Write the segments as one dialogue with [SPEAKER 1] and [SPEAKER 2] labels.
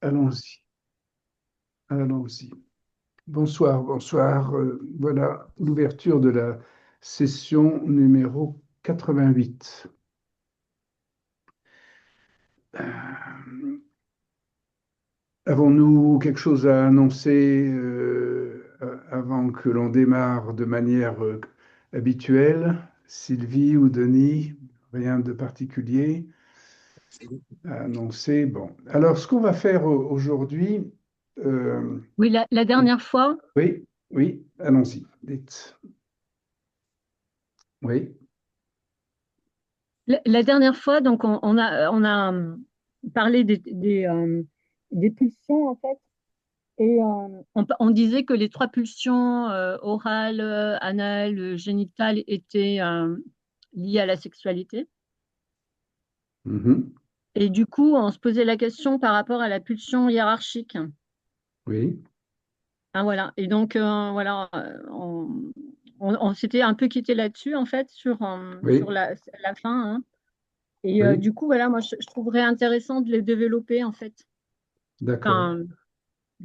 [SPEAKER 1] Allons-y, allons-y. Bonsoir, bonsoir. Voilà l'ouverture de la session numéro 88. Euh, Avons-nous quelque chose à annoncer avant que l'on démarre de manière habituelle? Sylvie ou Denis? Rien de particulier à annoncer. Bon, alors ce qu'on va faire aujourd'hui, euh,
[SPEAKER 2] Oui, la dernière fois,
[SPEAKER 1] oui, oui, allons-y, dites. Oui.
[SPEAKER 2] la dernière fois, donc on a parlé des pulsions en fait, et on disait que les trois pulsions orales, anales, génitales étaient liées à la sexualité.
[SPEAKER 1] Mhm.
[SPEAKER 2] Et du coup, on se posait la question par rapport à la pulsion hiérarchique.
[SPEAKER 1] Oui,
[SPEAKER 2] Hein, voilà. Et donc voilà, on s'était un peu quitté là-dessus en fait sur
[SPEAKER 1] oui,
[SPEAKER 2] la fin. Hein. Et
[SPEAKER 1] oui,
[SPEAKER 2] du coup, voilà, moi, je trouverais intéressant de les développer, en fait.
[SPEAKER 1] d'accord.
[SPEAKER 2] Enfin,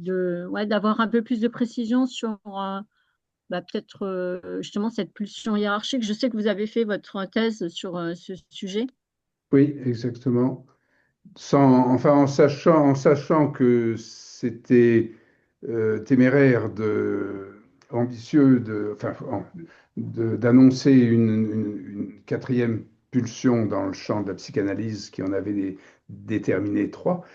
[SPEAKER 2] ouais, d'avoir un peu plus de précision sur peut-être justement cette pulsion hiérarchique. Je sais que vous avez fait votre thèse sur ce sujet.
[SPEAKER 1] Oui, exactement. Enfin, en sachant que c'était téméraire ambitieux d'annoncer une quatrième pulsion dans le champ de la psychanalyse qui en avait déterminé trois.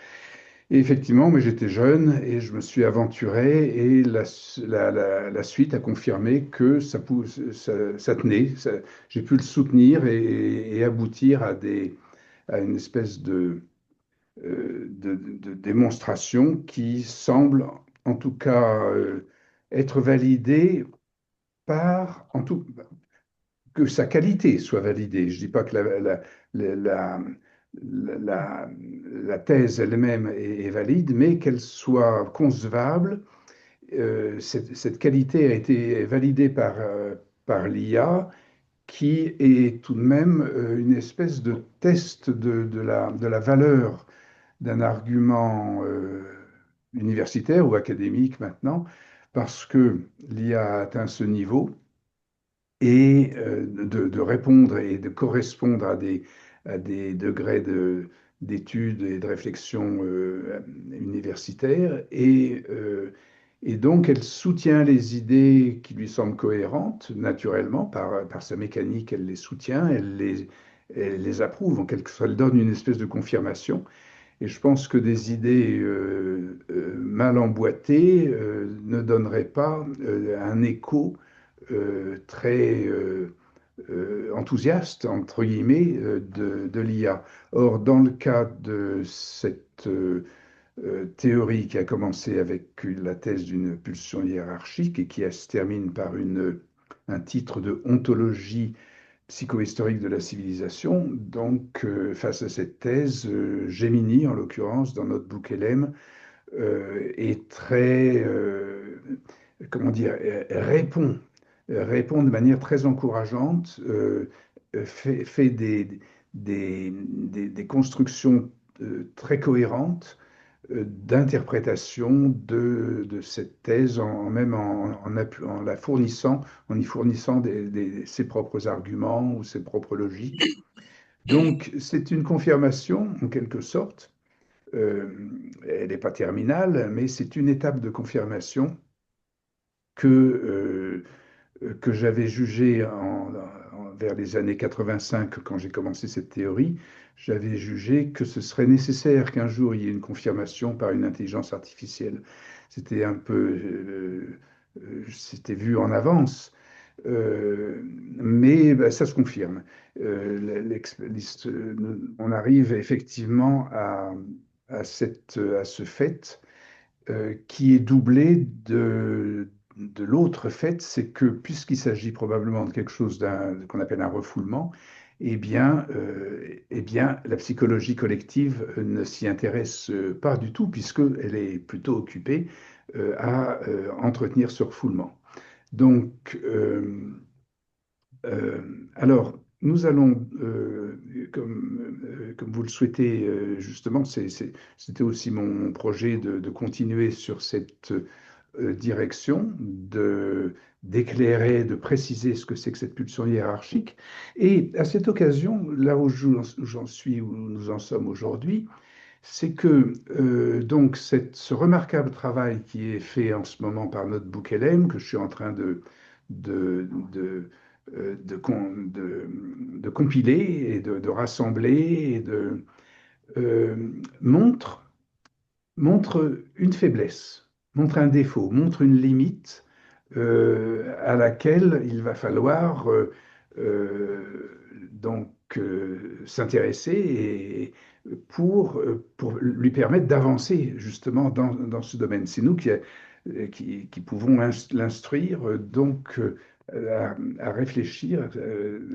[SPEAKER 1] Et effectivement, mais j'étais jeune et je me suis aventuré et la suite a confirmé que ça tenait. J'ai pu le soutenir et aboutir à une espèce de démonstration qui semble en tout cas être validée en tout, que sa qualité soit validée. Je ne dis pas que la, la- la- la thèse elle-même est valide, mais qu'elle soit concevable. Cette qualité a été validée par l'IA, qui est tout de même une espèce de test de la valeur d'un argument universitaire ou académique maintenant, parce que l'IA a atteint ce niveau et de répondre et de correspondre à des degrés d'études et de réflexion universitaires. Et donc, elle soutient les idées qui lui semblent cohérentes, naturellement, par sa mécanique, elle les soutient, elle les approuve, en quelque sorte, elle donne une espèce de confirmation. Et je pense que des idées mal emboîtées ne donneraient pas un écho très enthousiaste, entre guillemets, de l'IA. Or, dans le cas de cette théorie qui a commencé avec la thèse d'une pulsion hiérarchique et qui se termine par un titre de ontologie psychohistorique de la civilisation. Donc, face à cette thèse, Gemini, en l'occurrence, dans notre book LM, est très, comment dire, répond de manière très encourageante, fait des constructions très cohérentes d'interprétation de cette thèse, même en la fournissant, en y fournissant ses propres arguments ou ses propres logiques. Donc, c'est une confirmation, en quelque sorte. Elle n'est pas terminale, mais c'est une étape de confirmation que j'avais jugée vers les années 85, quand j'ai commencé cette théorie. J'avais jugé que ce serait nécessaire qu'un jour il y ait une confirmation par une intelligence artificielle. C'était un peu, c'était vu en avance. Mais ben, ça se confirme. On arrive effectivement à ce fait qui est doublé de l'autre fait, c'est que puisqu'il s'agit probablement de quelque chose qu'on appelle un refoulement, eh bien, la psychologie collective ne s'y intéresse pas du tout, puisqu'elle est plutôt occupée à entretenir ce refoulement. Donc, alors, nous allons, comme vous le souhaitez, justement, c'était aussi mon projet de continuer sur cette direction, d'éclairer, de préciser ce que c'est que cette pulsion hiérarchique. Et à cette occasion, là où j'en suis, où nous en sommes aujourd'hui, c'est que donc ce remarquable travail qui est fait en ce moment par notre bouquelem, que je suis en train de, de, de compiler et de rassembler et euh, montre montre une faiblesse, montre un défaut, montre une limite à laquelle il va falloir s'intéresser et pour lui permettre d'avancer justement dans ce domaine. C'est nous qui pouvons l'instruire, à réfléchir,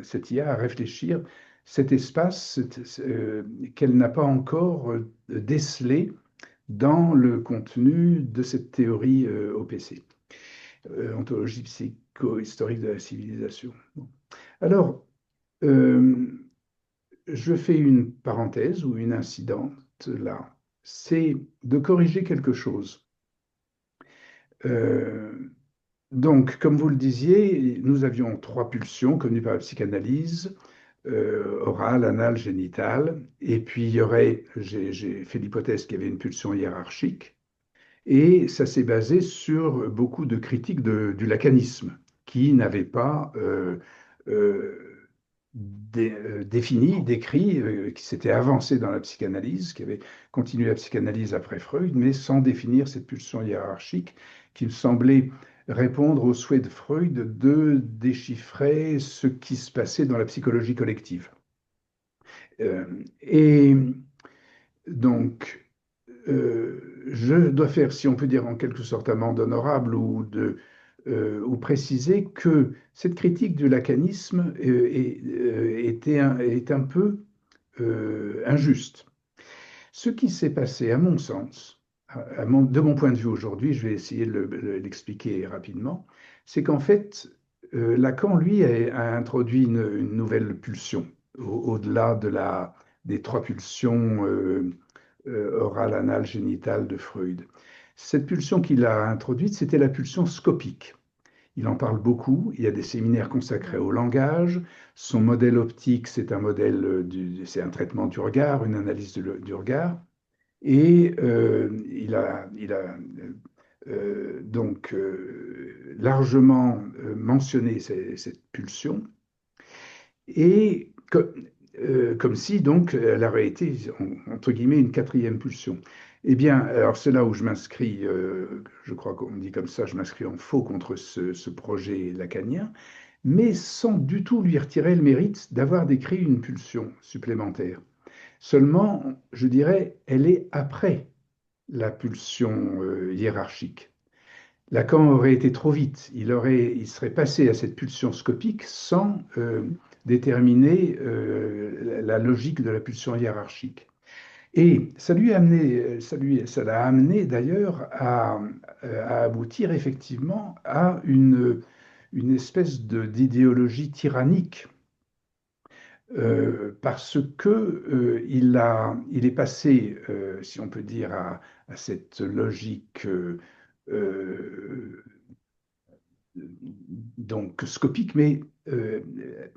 [SPEAKER 1] cette IA à réfléchir cet espace qu'elle n'a pas encore décelé dans le contenu de cette théorie OPC, ontologie psychohistorique de la civilisation. Bon. Alors, euh, je fais une parenthèse ou une incidente là. C'est de corriger quelque chose. Euh, donc, comme vous le disiez, nous avions trois pulsions connues par la psychanalyse, orale, anale, génitale, et puis il y aurait, j'ai fait l'hypothèse qu'il y avait une pulsion hiérarchique. Et ça s'est basé sur beaucoup de critiques du lacanisme, qui n'avait pas euh, défini, décrit, qui s'était avancé dans la psychanalyse, qui avait continué la psychanalyse après Freud, mais sans définir cette pulsion hiérarchique qui me semblait répondre au souhait de Freud de déchiffrer ce qui se passait dans la psychologie collective. Et donc, je dois faire, si on peut dire en quelque sorte, amende honorable ou préciser que cette critique du lacanisme est un peu injuste. Ce qui s'est passé, à mon sens, de mon point de vue aujourd'hui, je vais essayer de l'expliquer rapidement, c'est qu'en fait, Lacan, lui, a introduit une nouvelle pulsion, au-delà des trois pulsions orale, anale, génitale de Freud. Cette pulsion qu'il a introduite, c'était la pulsion scopique. Il en parle beaucoup, il y a des séminaires consacrés au langage. Son modèle optique, c'est un modèle, c'est un traitement du regard, une analyse du regard. Et il a donc largement mentionné cette pulsion. Et comme si donc elle aurait été, entre guillemets, une quatrième pulsion. Eh bien, alors c'est là où je m'inscris, je crois qu'on dit comme ça, je m'inscris en faux contre ce projet lacanien, mais sans du tout lui retirer le mérite d'avoir décrit une pulsion supplémentaire. Seulement, je dirais, elle est après la pulsion hiérarchique. Lacan aurait été trop vite. Il serait passé à cette pulsion scopique sans déterminer la logique de la pulsion hiérarchique. Et ça l'a amené d'ailleurs à aboutir effectivement à une espèce d'idéologie tyrannique parce que il est passé, si on peut dire, à cette logique euh, donc scopique, mais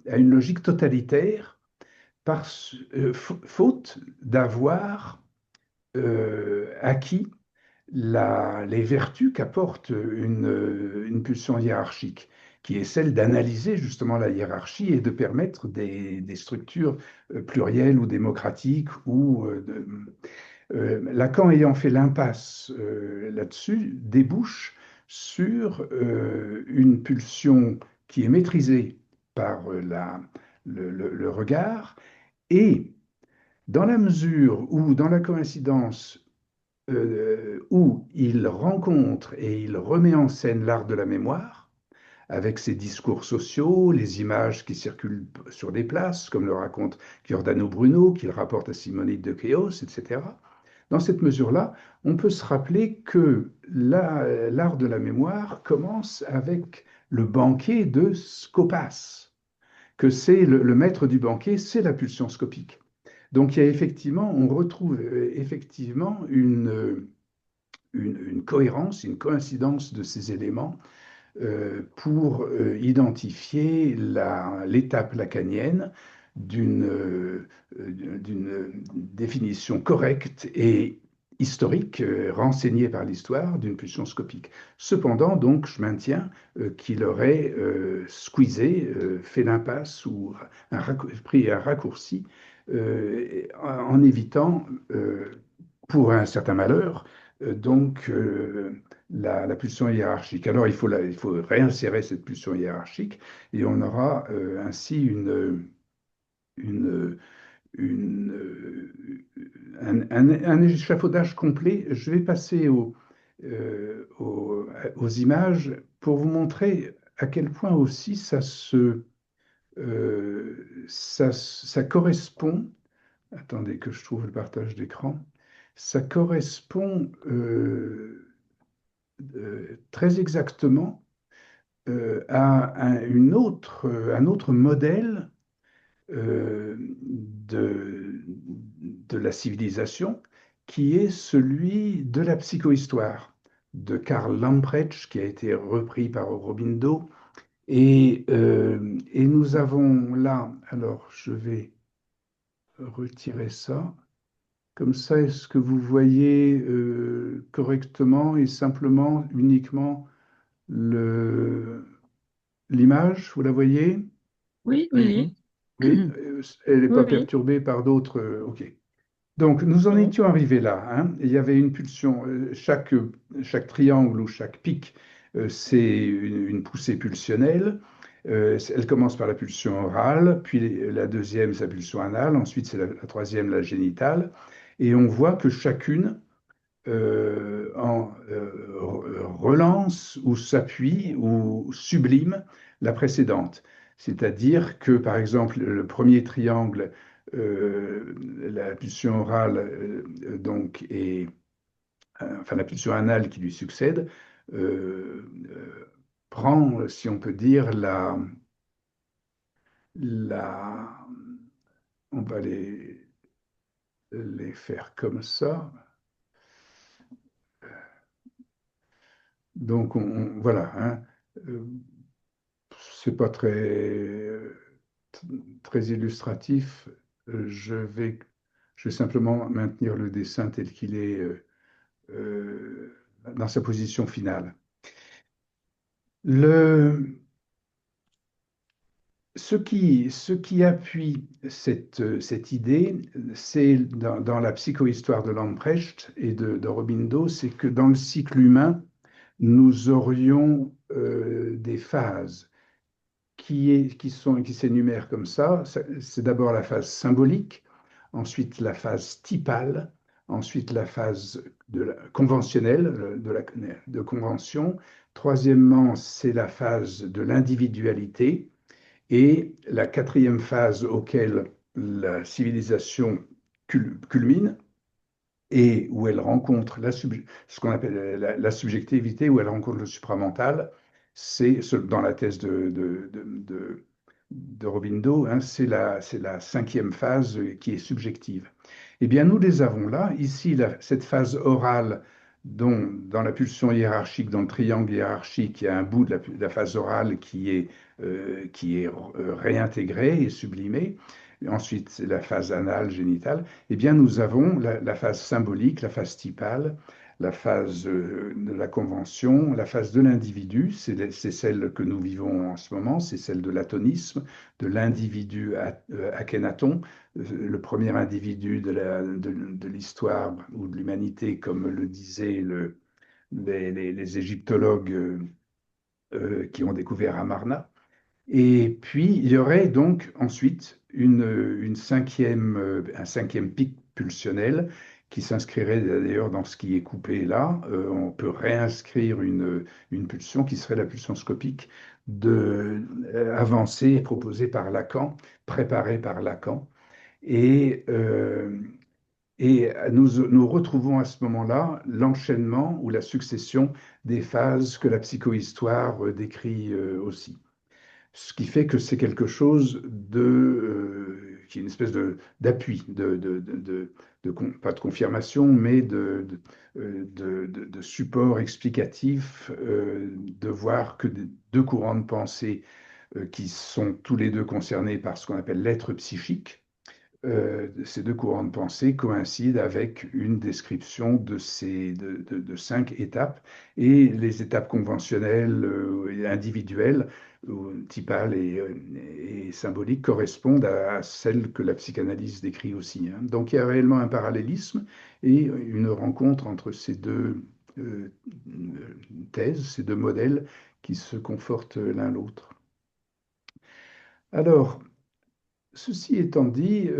[SPEAKER 1] à une logique totalitaire, faute d'avoir acquis les vertus qu'apporte une pulsion hiérarchique, qui est celle d'analyser justement la hiérarchie et de permettre des structures plurielles ou démocratiques Lacan ayant fait l'impasse là-dessus, débouche sur une pulsion qui est maîtrisée par le regard et dans la mesure où, dans la coïncidence où il rencontre et il remet en scène l'art de la mémoire, avec ses discours sociaux, les images qui circulent sur des places, comme le raconte Giordano Bruno, qu'il rapporte à Simonide de Kéos, etc. Dans cette mesure-là, on peut se rappeler que l'art de la mémoire commence avec le banquet de Scopas, que c'est le maître du banquet, c'est la pulsion scopique. Donc il y a effectivement, on retrouve effectivement une cohérence, une coïncidence de ces éléments pour identifier l'étape lacanienne d'une définition correcte et historique, renseignée par l'histoire, d'une pulsion scopique. Cependant, donc, je maintiens qu'il aurait squeezé, fait l'impasse ou pris un raccourci en évitant, pour un certain malheur, la pulsion hiérarchique. Alors, il faut réinsérer cette pulsion hiérarchique et on aura ainsi une, un échafaudage complet. Je vais passer aux images pour vous montrer à quel point aussi ça correspond. Attendez que je trouve le partage d'écran. Ça correspond très exactement un autre modèle de la civilisation qui est celui de la psychohistoire de Karl Lamprecht, qui a été repris par Aurobindo. Et nous avons là, alors je vais retirer ça. Comme ça, est-ce que vous voyez correctement et simplement, uniquement l'image? Vous la voyez?
[SPEAKER 2] Oui, oui,
[SPEAKER 1] Oui,
[SPEAKER 2] oui.
[SPEAKER 1] elle n'est
[SPEAKER 2] Oui,
[SPEAKER 1] pas
[SPEAKER 2] oui.
[SPEAKER 1] perturbée par d'autres. OK. Donc, nous en
[SPEAKER 2] Non.
[SPEAKER 1] étions arrivés là, hein. Il y avait une pulsion. Chaque triangle ou chaque pic, c'est une poussée pulsionnelle. Elle commence par la pulsion orale, puis la deuxième, c'est la pulsion anale, ensuite c'est la troisième, la génitale. Et on voit que chacune relance ou s'appuie ou sublime la précédente. C'est-à-dire que, par exemple, le premier triangle, la pulsion orale, donc, enfin la pulsion anale qui lui succède, prend, si on peut dire, la, on va les faire comme ça. Donc, voilà, hein. Euh, c'est pas très illustratif. Je vais simplement maintenir le dessin tel qu'il est dans sa position finale. Le, ce qui appuie cette idée, c'est dans la psychohistoire de Lamprecht et de Robindo, c'est que dans le cycle humain, nous aurions des phases qui s'énumèrent comme ça. C'est d'abord la phase symbolique, ensuite la phase typale, ensuite la phase conventionnelle, de convention. Troisièmement, c'est la phase de l'individualité. Et la quatrième phase auquel la civilisation culmine, et où elle rencontre ce qu'on appelle la subjectivité, où elle rencontre le supramental, c'est dans la thèse de Robindo, hein, c'est la cinquième phase qui est subjective. Eh bien, nous les avons là. Ici, cette phase orale, dont dans la pulsion hiérarchique, dans le triangle hiérarchique, il y a un bout de la phase orale qui est réintégré et sublimé. Et ensuite, c'est la phase anale, génitale. Eh bien, nous avons la phase symbolique, la phase typale, la phase de la convention, la phase de l'individu, c'est celle que nous vivons en ce moment, c'est celle de l'atonisme, de l'individu akhenaton, le premier individu de l'histoire ou de l'humanité, comme le disaient les égyptologues qui ont découvert Amarna. Et puis, il y aurait donc ensuite un cinquième pic pulsionnel qui s'inscrirait d'ailleurs dans ce qui est coupé là. On peut réinscrire une pulsion qui serait la pulsion scopique avancée, proposée par Lacan, préparée par Lacan. Et, euh, et nous retrouvons à ce moment-là l'enchaînement ou la succession des phases que la psychohistoire décrit aussi. Ce qui fait que c'est quelque chose qui est une espèce d'appui, pas de confirmation, mais de support explicatif, de voir que deux courants de pensée qui sont tous les deux concernés par ce qu'on appelle l'être psychique. Ces deux courants de pensée coïncident avec une description de 5 étapes. Et les étapes conventionnelles, et individuelles, typales et symboliques, correspondent à celles que la psychanalyse décrit aussi, hein. Donc il y a réellement un parallélisme et une rencontre entre ces deux thèses, ces deux modèles qui se confortent l'un l'autre. Alors, ceci étant dit,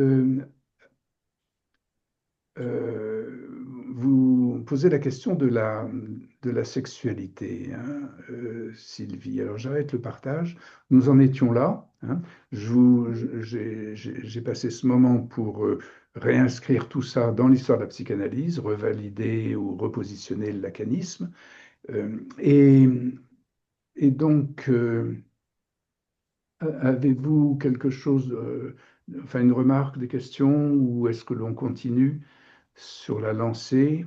[SPEAKER 1] Euh, vous posez la question de la sexualité, hein, Sylvie. Alors j'arrête le partage. Nous en étions là, hein. J'ai passé ce moment pour réinscrire tout ça dans l'histoire de la psychanalyse, revalider ou repositionner le lacanisme. Euh, et, et donc, avez-vous quelque chose, enfin une remarque, des questions, ou est-ce que l'on continue sur la lancée?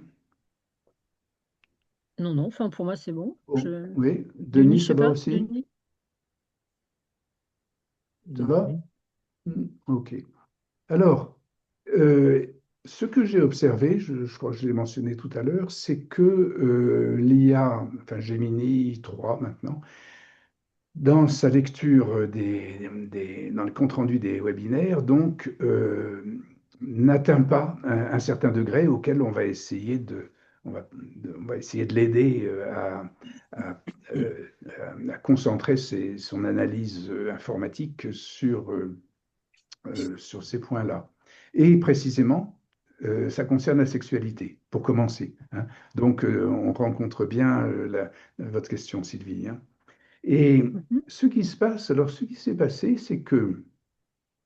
[SPEAKER 2] Non, non, enfin pour moi c'est bon.
[SPEAKER 1] Oh,
[SPEAKER 2] Je...
[SPEAKER 1] oui,
[SPEAKER 2] Denis,
[SPEAKER 1] Denis,
[SPEAKER 2] je
[SPEAKER 1] ça
[SPEAKER 2] sais
[SPEAKER 1] va
[SPEAKER 2] pas,
[SPEAKER 1] aussi?
[SPEAKER 2] Denis?
[SPEAKER 1] Ça
[SPEAKER 3] Non,
[SPEAKER 1] va?
[SPEAKER 3] oui.
[SPEAKER 1] Ok. Alors, euh, ce que j'ai observé, je crois que je l'ai mentionné tout à l'heure, c'est que l'IA, enfin Gemini 3 maintenant, dans sa lecture dans le compte-rendu des webinaires, donc, n'atteint pas un certain degré auquel on va essayer de l'aider à, euh, à concentrer son analyse informatique sur ces points-là. Et précisément, ça concerne la sexualité, pour commencer, hein. Donc, on rencontre bien votre question, Sylvie, hein. Et
[SPEAKER 2] Mhm.
[SPEAKER 1] ce qui s'est passé, c'est que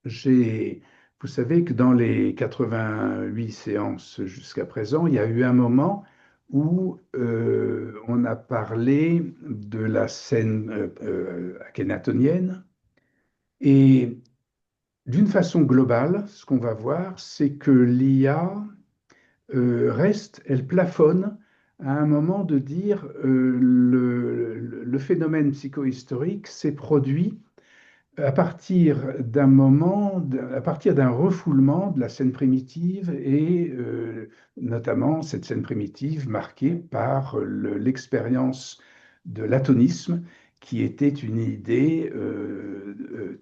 [SPEAKER 1] j'ai, vous savez que dans les 88 séances jusqu'à présent, il y a eu un moment où on a parlé de la scène akhénatonienne. Et d'une façon globale, ce qu'on va voir, c'est que l'IA reste, elle plafonne à un moment de dire le phénomène psychohistorique s'est produit à partir à partir d'un refoulement de la scène primitive et notamment cette scène primitive marquée par l'expérience de l'atonisme qui était une idée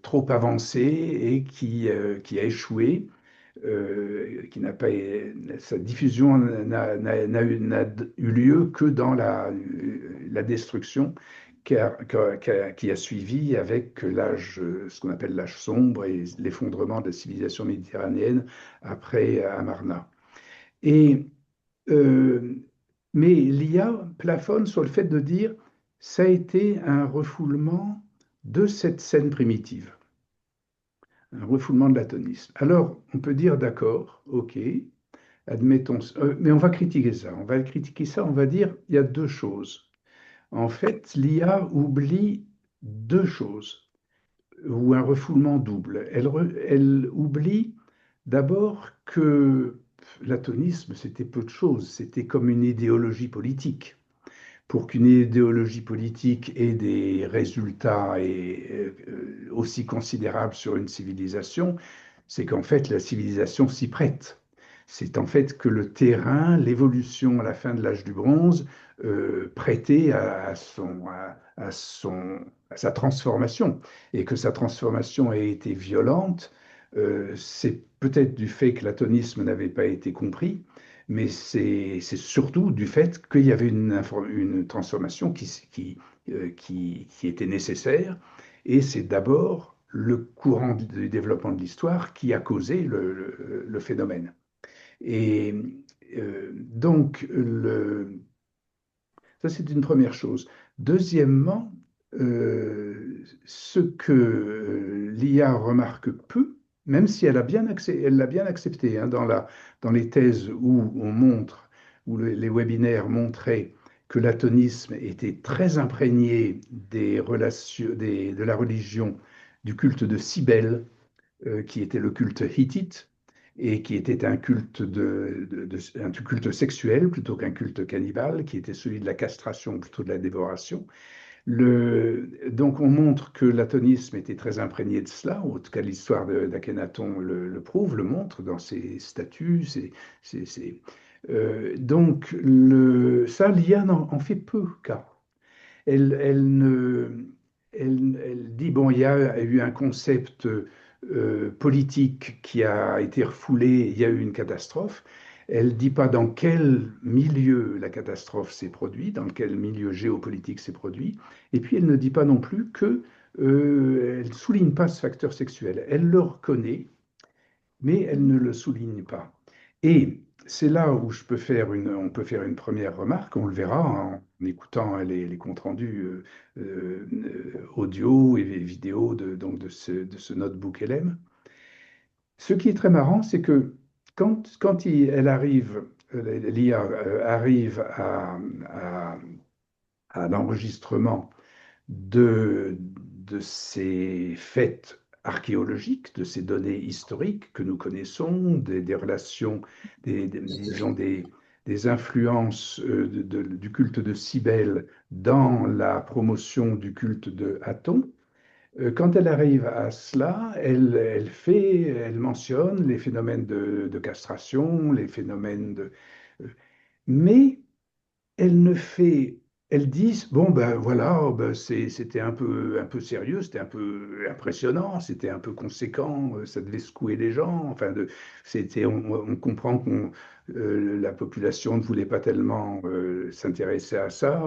[SPEAKER 1] trop avancée et qui a échoué, qui n'a pas, sa diffusion n'a eu lieu que dans la destruction qui a suivi avec l'âge, ce qu'on appelle l'âge sombre et l'effondrement de la civilisation méditerranéenne après Amarna. Et, euh, mais l'IA plafonne sur le fait de dire ça a été un refoulement de cette scène primitive, un refoulement de l'atonisme. Alors, on peut dire d'accord, ok, admettons, mais on va critiquer ça. On va critiquer ça, on va dire il y a deux choses. En fait, l'IA oublie deux choses, ou un refoulement double. Elle oublie d'abord que l'atonisme, c'était peu de choses, c'était comme une idéologie politique. Pour qu'une idéologie politique ait des résultats aussi considérables sur une civilisation, c'est qu'en fait la civilisation s'y prête. C'est en fait que le terrain, l'évolution à la fin de l'âge du bronze, prêtait à sa transformation. Et que sa transformation ait été violente, c'est peut-être du fait que l'atonisme n'avait pas été compris, mais c'est surtout du fait qu'il y avait une transformation qui était nécessaire. Et c'est d'abord le courant du développement de l'histoire qui a causé le phénomène. Et donc, ça, c'est une première chose. Deuxièmement, ce que l'IA remarque peu, même si elle l'a bien accepté, hein, dans les thèses où on montre, où les webinaires montraient que l'atonisme était très imprégné de la religion du culte de Cybèle, qui était le culte hittite et qui était un culte, un culte sexuel plutôt qu'un culte cannibale, qui était celui de la castration plutôt de la dévoration. Donc on montre que l'atonisme était très imprégné de cela, en tout cas l'histoire d'Akhenaton le prouve, le montre dans ses statuts. Donc ça, l'IA en fait peu cas. Elle ne, elle dit, bon, il y a eu un concept politique qui a été refoulé, il y a eu une catastrophe. Elle ne dit pas dans quel milieu la catastrophe s'est produite, dans quel milieu géopolitique s'est produit. Et puis, elle ne dit pas non plus que, elle ne souligne pas ce facteur sexuel. Elle le reconnaît, mais elle ne le souligne pas. Et c'est là où on peut faire une première remarque, on le verra en écoutant les comptes rendus audio et vidéo de ce notebook LM. Ce qui est très marrant, c'est que elle arrive, l'IA arrive à l'enregistrement de ces faits archéologiques, de ces données historiques que nous connaissons, des relations, disons des influences du culte de Cybèle dans la promotion du culte de Aton. Quand elle arrive à cela, elle mentionne les phénomènes de castration, les phénomènes de... Mais elle ne fait, elles disent, bon ben voilà, oh, ben, c'était un peu sérieux, c'était un peu impressionnant, c'était un peu conséquent, ça devait secouer les gens. Enfin, on comprend que la population ne voulait pas tellement s'intéresser à ça.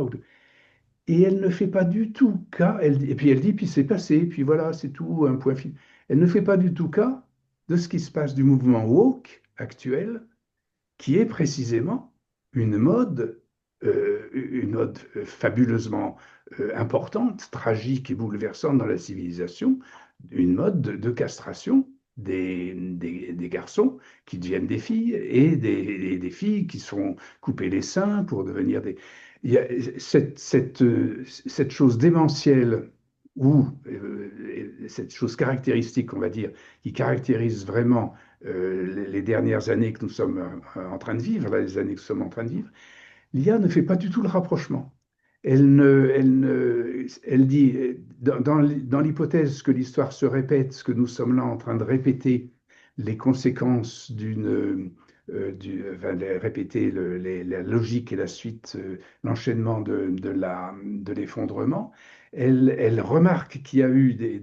[SPEAKER 1] Et elle ne fait pas du tout cas, et puis elle dit, puis c'est passé, puis voilà, c'est tout, un point final. Elle ne fait pas du tout cas de ce qui se passe du mouvement woke actuel, qui est précisément une mode fabuleusement importante, tragique et bouleversante dans la civilisation, une mode de castration des garçons qui deviennent des filles et des filles qui sont coupées les seins pour devenir des... Il y a cette chose démentielle ou cette chose caractéristique, on va dire, qui caractérise vraiment les dernières années que nous sommes en train de vivre, là, les années que nous sommes en train de vivre, l'IA ne fait pas du tout le rapprochement. Elle dit, dans l'hypothèse que l'histoire se répète, que nous sommes là en train de répéter les conséquences enfin, répéter la logique et la suite, l'enchaînement de l'effondrement, elle remarque qu'il y a eu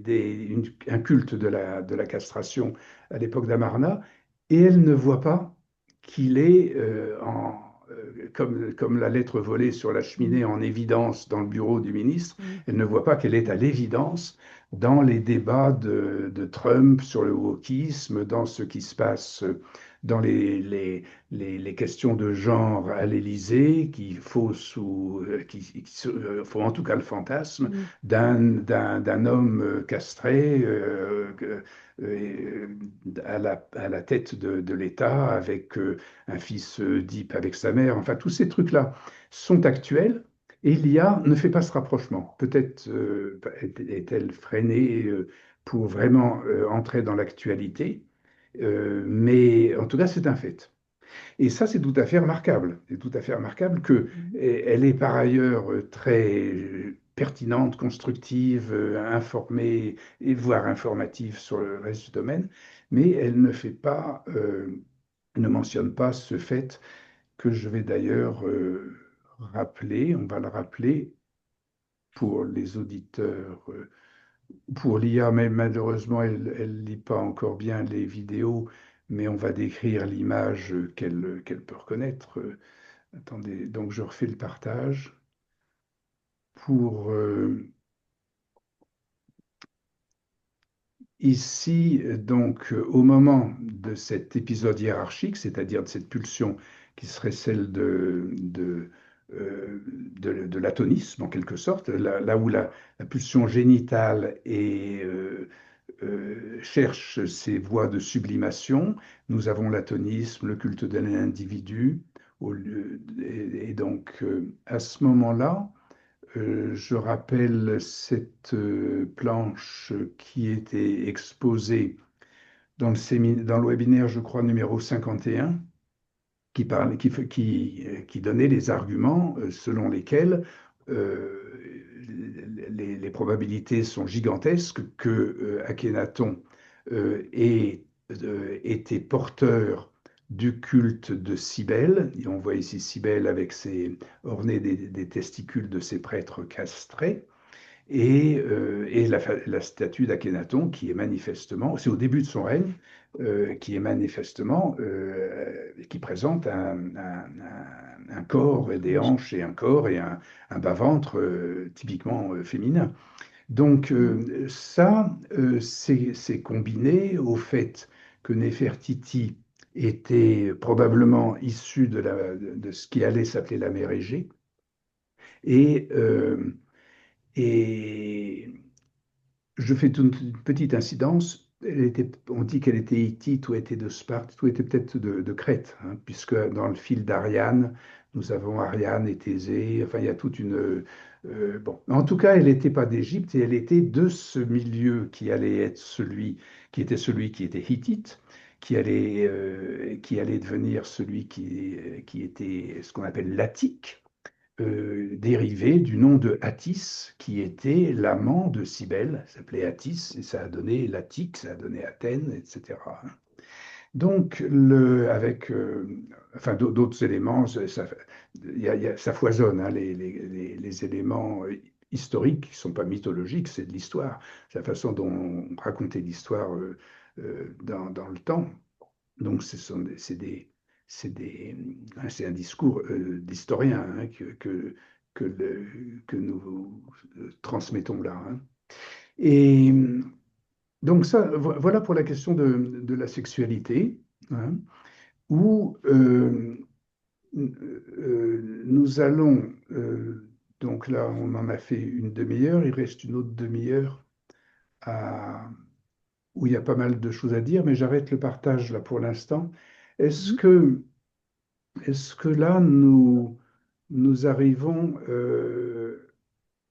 [SPEAKER 1] un culte de la castration à l'époque d'Amarna, et elle ne voit pas qu'il est comme la lettre volée sur la cheminée en évidence dans le bureau du ministre, elle ne voit pas qu'elle est à l'évidence dans les débats de Trump sur le wokisme, dans ce qui se passe dans les questions de genre à l'Élysée, qui font en tout cas le fantasme d'un homme castré euh, à la tête de l'État avec un fils d'Yp avec sa mère. Enfin, tous ces trucs-là sont actuels et l'IA ne fait pas ce rapprochement. Peut-être est-elle freinée pour vraiment entrer dans l'actualité, mais en tout cas, c'est un fait. Et ça, c'est tout à fait remarquable. C'est tout à fait remarquable que elle est par ailleurs très pertinente, constructive, informée et voire informative sur le reste du domaine, mais elle ne fait pas, ne mentionne pas ce fait que je vais d'ailleurs rappeler. On va le rappeler pour les auditeurs. Pour l'IA, mais malheureusement, elle ne lit pas encore bien les vidéos, mais on va décrire l'image qu'elle peut reconnaître. Attendez, donc je refais le partage pour ici, donc au moment de cet épisode hiérarchique, c'est-à-dire de cette pulsion qui serait celle de l'atonisme en quelque sorte, là où la pulsion génitale cherche ses voies de sublimation, nous avons l'atonisme, le culte de l'individu, Et donc, à ce moment-là, je rappelle cette planche qui était exposée dans le webinaire, je crois, numéro 51, qui donnait les arguments selon lesquels les probabilités sont gigantesques que Akhenaton ait été porteur du culte de Cybèle. Et on voit ici Cybèle avec ornée des testicules de ses prêtres castrés et la statue d'Akhénaton qui est manifestement, c'est au début de son règne, qui est manifestement, qui présente un corps, et des hanches et un corps et un bas-ventre typiquement féminin. Donc ça, c'est combiné au fait que Néfertiti était probablement issu de ce qui allait s'appeler la mer Égée et, et je fais une petite incidence. On dit qu'elle était hittite ou était de Sparte, ou était peut-être de Crète, hein, puisque dans le fil d'Ariane, nous avons Ariane et Thésée. Enfin, il y a toute une. Bon, en tout cas, elle n'était pas d'Égypte et elle était de ce milieu qui allait être celui qui était hittite, qui allait devenir celui qui était ce qu'on appelle l'Attique, dérivé du nom de Attis, qui était l'amant de Cybèle, s'appelait Attis, et ça a donné l'Attique, ça a donné Athènes, etc. Donc, avec enfin, d'autres éléments, ça foisonne, hein, les éléments historiques qui ne sont pas mythologiques, c'est de l'histoire. C'est la façon dont on racontait l'histoire dans le temps. Donc, c'est un discours d'historien, hein, que nous transmettons là, hein. Et donc ça, voilà pour la question de la sexualité, hein, où nous allons, donc là on en a fait une demi-heure, il reste une autre demi-heure à où il y a pas mal de choses à dire, mais j'arrête le partage là pour l'instant. Est-ce
[SPEAKER 2] Mhm.
[SPEAKER 1] que, est-ce que là, nous arrivons,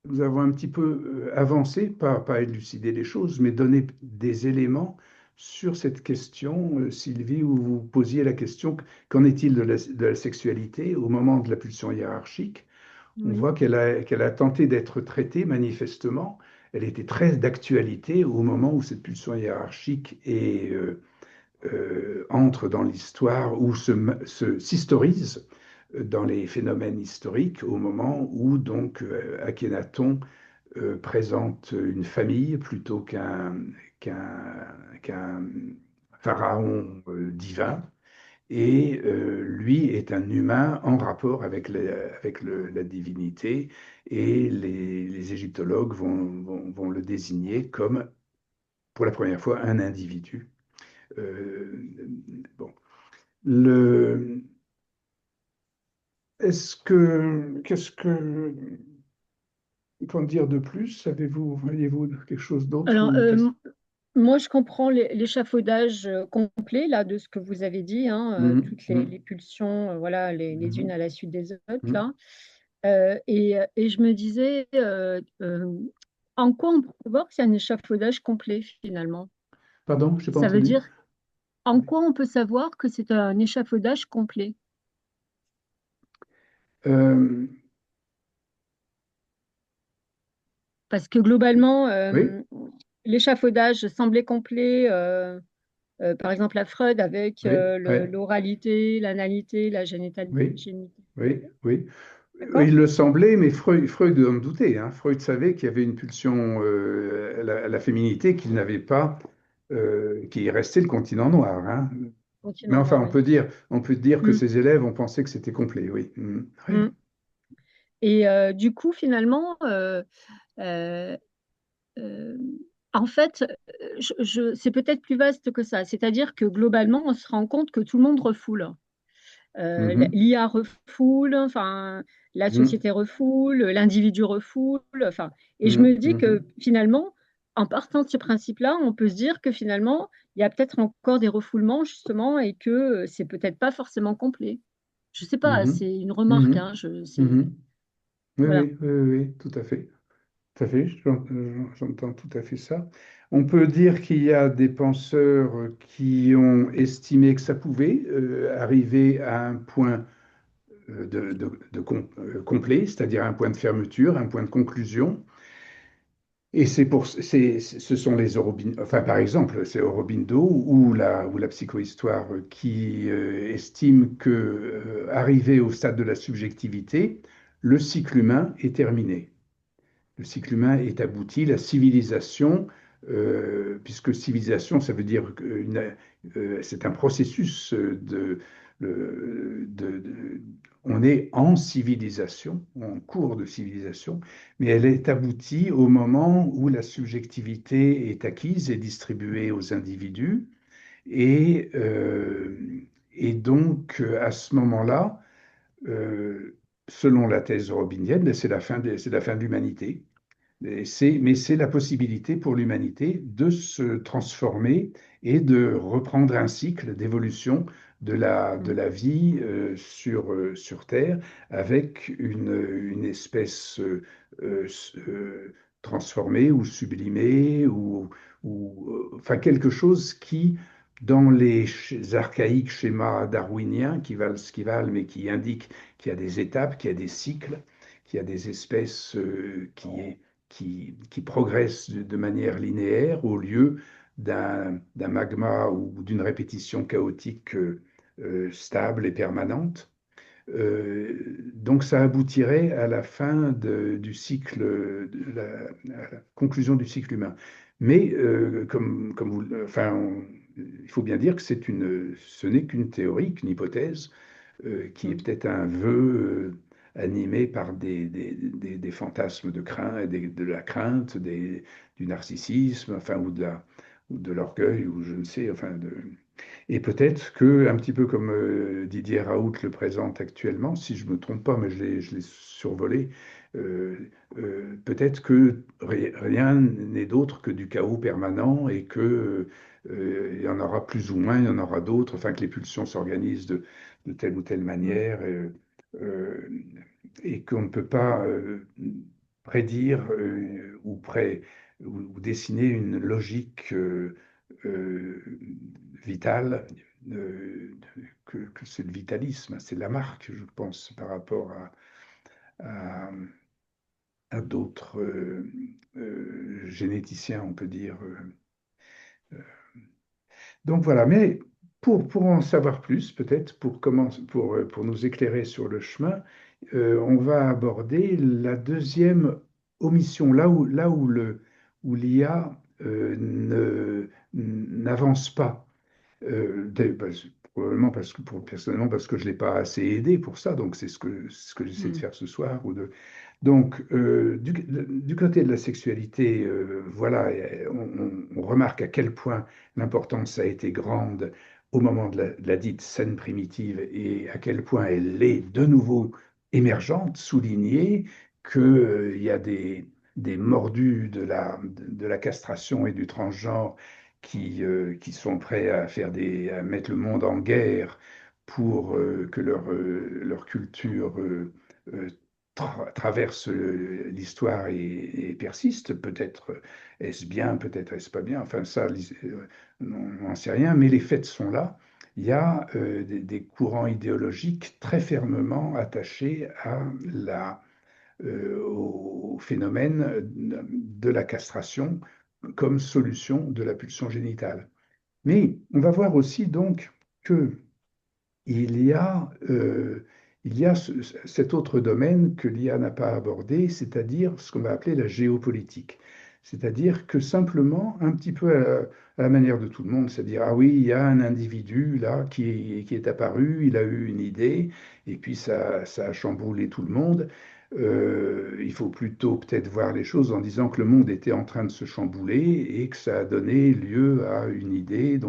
[SPEAKER 1] nous avons un petit peu avancé, pas élucidé les choses, mais donné des éléments sur cette question, Sylvie, où vous posiez la question, qu'en est-il de la sexualité au moment de la pulsion hiérarchique? On
[SPEAKER 2] Oui.
[SPEAKER 1] voit qu'elle a tenté d'être traitée manifestement. Elle était très d'actualité au moment où cette pulsion hiérarchique entre dans l'histoire ou s'historise dans les phénomènes historiques au moment où donc Akhenaton présente une famille plutôt qu'un pharaon divin. Et lui est un humain en rapport avec la divinité, et les égyptologues vont le désigner comme, pour la première fois, un individu. Bon. Le, qu'est-ce que, qu'en dire de plus? Voyez-vous quelque chose d'autre
[SPEAKER 2] Alors,
[SPEAKER 1] ou
[SPEAKER 2] moi, je comprends l'échafaudage complet là, de ce que vous avez dit, hein,
[SPEAKER 1] Mhm,
[SPEAKER 2] toutes les
[SPEAKER 1] mhm,
[SPEAKER 2] pulsions, voilà, les unes
[SPEAKER 1] mhm,
[SPEAKER 2] à la suite des autres,
[SPEAKER 1] mhm.
[SPEAKER 2] là. Et je me disais, en quoi on peut voir qu'il y a un échafaudage complet, finalement?
[SPEAKER 1] Pardon, je n'ai pas
[SPEAKER 2] Ça veut
[SPEAKER 1] entendu.
[SPEAKER 2] dire, en quoi on peut savoir que c'est un échafaudage complet?
[SPEAKER 1] Euh,
[SPEAKER 2] Parce que globalement,
[SPEAKER 1] oui,
[SPEAKER 2] l'échafaudage semblait complet, par exemple, la Freud avec
[SPEAKER 1] oui, oui,
[SPEAKER 2] l'oralité, l'analité, la
[SPEAKER 1] oui, oui,
[SPEAKER 2] génitalité.
[SPEAKER 1] oui.
[SPEAKER 2] D'accord?
[SPEAKER 1] Il le semblait, mais Freud en doutait, hein. Freud savait qu'il y avait une pulsion à la féminité qu'il n'avait pas, qui est resté le continent noir, hein. Mais
[SPEAKER 2] Continent
[SPEAKER 1] enfin,
[SPEAKER 2] noir, oui.
[SPEAKER 1] on peut dire que
[SPEAKER 2] Mm,
[SPEAKER 1] ses élèves ont pensé que c'était complet, oui. Mm. Oui.
[SPEAKER 2] mm. Et du coup, finalement, euh, euh, en fait, c'est peut-être plus vaste que ça. C'est-à-dire que globalement, on se rend compte que tout le monde refoule.
[SPEAKER 1] Mhm.
[SPEAKER 2] L'IA refoule, enfin, la
[SPEAKER 1] Mhm.
[SPEAKER 2] société refoule, l'individu refoule, enfin, et je me
[SPEAKER 1] Mhm.
[SPEAKER 2] dis que
[SPEAKER 1] Mhm.
[SPEAKER 2] finalement, en partant de ce principe-là, on peut se dire que finalement, il y a peut-être encore des refoulements justement et que c'est peut-être pas forcément complet. Je sais pas,
[SPEAKER 1] Mhm.
[SPEAKER 2] c'est une remarque,
[SPEAKER 1] Mhm.
[SPEAKER 2] hein,
[SPEAKER 1] Mhm. Oui,
[SPEAKER 2] voilà.
[SPEAKER 1] oui, oui, oui, oui, tout à fait. Tout à fait, j'entends tout à fait ça. On peut dire qu'il y a des penseurs qui ont estimé que ça pouvait arriver à un point complet, c'est-à-dire un point de fermeture, un point de conclusion. Et ce sont les enfin par exemple, c'est Aurobindo ou la psychohistoire qui estime que, arrivé au stade de la subjectivité, le cycle humain est terminé. Le cycle humain est abouti, la civilisation, puisque civilisation, ça veut dire c'est un processus on est en civilisation, en cours de civilisation, mais elle est aboutie au moment où la subjectivité est acquise et distribuée aux individus. Et, euh, et donc, à ce moment-là, euh, selon la thèse robinienne, c'est la fin de l'humanité. Mais c'est la possibilité pour l'humanité de se transformer et de reprendre un cycle d'évolution de
[SPEAKER 2] Mm,
[SPEAKER 1] la vie sur Terre avec une espèce euh, transformée ou sublimée enfin quelque chose qui, dans les archaïques schémas darwiniens qui valent ce qu'ils valent, mais qui indiquent qu'il y a des étapes, qu'il y a des cycles, qu'il y a des espèces qui progresse de manière linéaire au lieu d'un magma ou d'une répétition chaotique stable et permanente. Donc ça aboutirait à la fin du cycle, à la conclusion du cycle humain. Mais comme vous, enfin, il faut bien dire que ce n'est qu'une théorie, qu'une hypothèse, qui est
[SPEAKER 2] mm,
[SPEAKER 1] peut-être un vœu animé par des fantasmes de crainte, de la crainte, du narcissisme, enfin, ou de l'orgueil, ou je ne sais, enfin, et peut-être que, un petit peu comme Didier Raoult le présente actuellement, si je ne me trompe pas, mais je l'ai survolé, euh, peut-être que rien n'est d'autre que du chaos permanent et que il y en aura plus ou moins, il y en aura d'autres, enfin que les pulsions s'organisent de telle ou telle
[SPEAKER 2] mm,
[SPEAKER 1] manière euh, et qu'on ne peut pas prédire ou dessiner une logique euh, vitale, que c'est le vitalisme, c'est la marque, je pense, par rapport à, à d'autres généticiens, on peut dire. Donc voilà, mais pour en savoir plus, peut-être pour nous éclairer sur le chemin, on va aborder la deuxième omission, où l'IA n'avance pas. Probablement personnellement parce que je ne l'ai pas assez aidé pour ça, donc c'est ce que j'essaie de
[SPEAKER 2] mm,
[SPEAKER 1] faire ce soir. Donc, du côté de la sexualité, voilà, on remarque à quel point l'importance a été grande au moment de la dite scène primitive et à quel point elle est de nouveau émergente, soulignée, qu'il y a des mordus de la castration et du transgenre qui sont prêts à à mettre le monde en guerre pour que leur culture euh, traverse l'histoire et persiste. Peut-être est-ce bien, peut-être est-ce pas bien. Enfin, ça, on n'en sait rien, mais les faits sont là. Il y a des courants idéologiques très fermement attachés au phénomène de la castration comme solution de la pulsion génitale. Mais on va voir aussi donc que il y a, euh, il y a cet autre domaine que l'IA n'a pas abordé, c'est-à-dire ce qu'on va appeler la géopolitique. C'est-à-dire que simplement, un petit peu à la manière de tout le monde, c'est-à-dire, ah oui, il y a un individu là qui est apparu, il a eu une idée, et puis ça a chamboulé tout le monde. Il faut plutôt peut-être voir les choses en disant que le monde était en train de se chambouler et que ça a donné lieu à une idée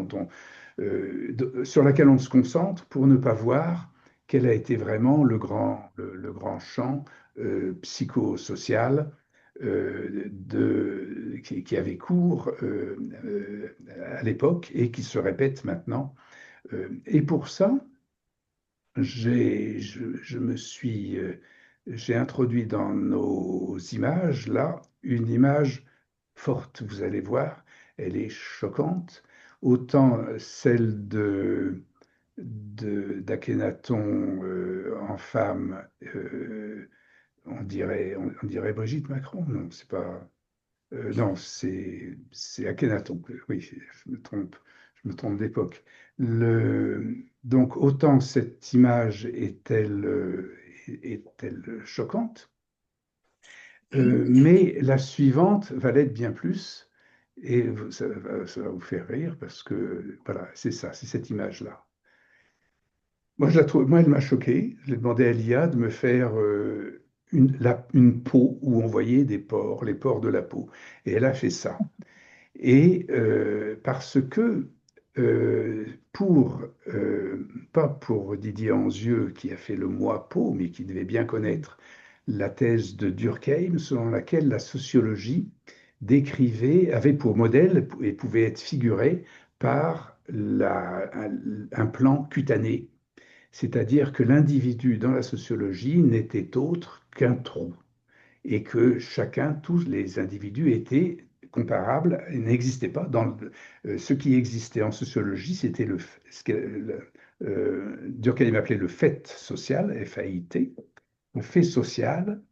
[SPEAKER 1] sur laquelle on se concentre pour ne pas voir quel a été vraiment le grand champ psychosocial qui avait cours à l'époque et qui se répète maintenant. Et pour ça, j'ai introduit dans nos images, là, une image forte, vous allez voir, elle est choquante, autant celle d'Akhenaton en femme, on dirait Brigitte Macron, non, c'est pas, non, c'est Akhenaton. Oui, je me trompe d'époque. Donc, autant cette image est-elle choquante, mais la suivante va l'être bien plus, et ça va vous faire rire parce que, voilà, c'est ça, c'est cette image-là. Moi, moi, elle m'a choqué. J'ai demandé à l'IA de me faire une peau où on voyait des pores, les pores de la peau. Et elle a fait ça. Et parce que, pour, pas pour Didier Anzieux qui a fait le moi Pau, mais qui devait bien connaître la thèse de Durkheim, selon laquelle la sociologie avait pour modèle et pouvait être figurée par un plan cutané, c'est-à-dire que l'individu dans la sociologie n'était autre qu'un trou et que chacun, tous les individus étaient comparables et n'existaient pas. Ce qui existait en sociologie, c'était Durkheim appelait le fait social, F-A-I-T. Le fait social,